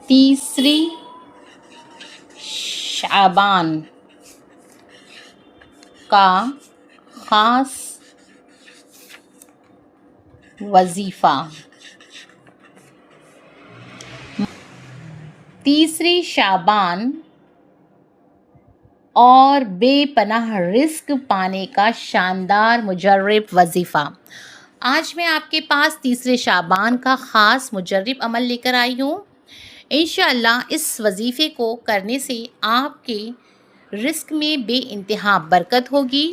تیسری شعبان کا خاص وظیفہ۔ تیسری شعبان اور بے پناہ رزق پانے کا شاندار مجرب وظیفہ۔ آج میں آپ کے پاس تیسرے شعبان کا خاص مجرب عمل لے کر آئی ہوں۔ انشاءاللہ اس وظیفے کو کرنے سے آپ کے رزق میں بے انتہا برکت ہوگی۔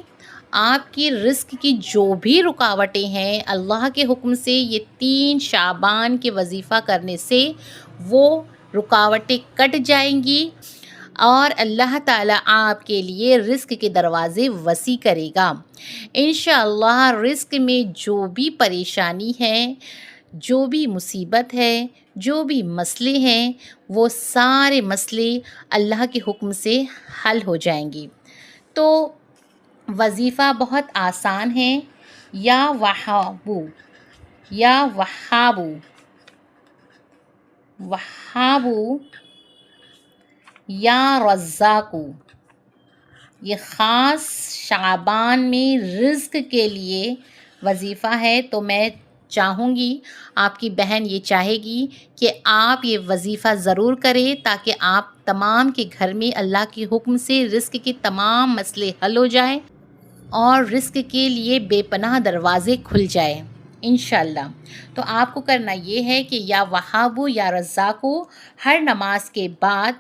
آپ کی رزق کی جو بھی رکاوٹیں ہیں اللہ کے حکم سے یہ 3 شعبان کے وظیفہ کرنے سے وہ رکاوٹیں کٹ جائیں گی اور اللہ تعالیٰ آپ کے لیے رزق کے دروازے وسیع کرے گا۔ انشاءاللہ رزق میں جو بھی پریشانی ہے، جو بھی مصیبت ہے، جو بھی مسئلے ہیں، وہ سارے مسئلے اللہ کے حکم سے حل ہو جائیں گے۔ تو وظیفہ بہت آسان ہے۔ یا وہابو، یا وہابو، وہابو، یا رزاقو۔ یہ خاص شعبان میں رزق کے لیے وظیفہ ہے، تو میں چاہوں گی، آپ کی بہن یہ چاہے گی کہ آپ یہ وظیفہ ضرور کریں تاکہ آپ تمام کے گھر میں اللہ کے حکم سے رزق کے تمام مسئلے حل ہو جائیں اور رزق کے لیے بے پناہ دروازے کھل جائیں انشاءاللہ۔ تو آپ کو کرنا یہ ہے کہ یا وہابو یا رزاقو ہر نماز کے بعد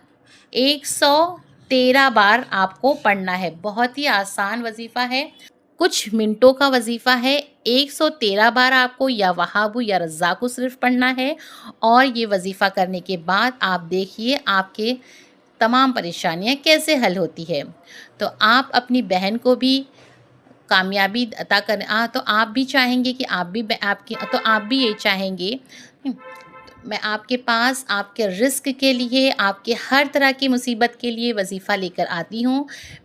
113 بار آپ کو پڑھنا ہے۔ بہت ہی آسان وظیفہ ہے، کچھ منٹوں کا وظیفہ ہے۔ 113 بار آپ کو یا وہابو یا رزاقو صرف پڑھنا ہے، اور یہ وظیفہ کرنے کے بعد آپ دیکھیے آپ کے تمام پریشانیاں کیسے حل ہوتی ہے۔ تو آپ اپنی بہن کو بھی کامیابی عطا کریں، تو آپ بھی چاہیں گے کہ آپ بھی یہ چاہیں گے۔ میں آپ کے پاس آپ کے رزق کے لیے، آپ کے ہر طرح کی مصیبت کے لیے وظیفہ لے کر آتی ہوں۔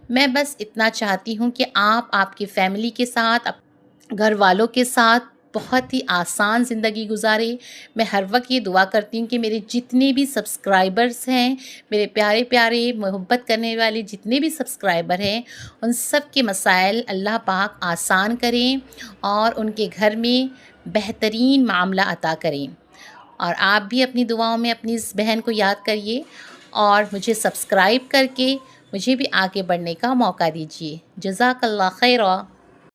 میں بس اتنا چاہتی ہوں کہ آپ کی فیملی کے ساتھ، گھر والوں کے ساتھ بہت ہی آسان زندگی گزارے۔ میں ہر وقت یہ دعا کرتی ہوں کہ میرے جتنے بھی سبسکرائبرز ہیں، میرے پیارے پیارے محبت کرنے والے جتنے بھی سبسکرائبر ہیں، ان سب کے مسائل اللہ پاک آسان کریں اور ان کے گھر میں بہترین معاملہ عطا کریں۔ اور آپ بھی اپنی دعاؤں میں اپنی اس بہن کو یاد کریے اور مجھے سبسکرائب کر کے مجھے بھی آگے بڑھنے کا موقع دیجیے۔ جزاک اللہ خیرہ۔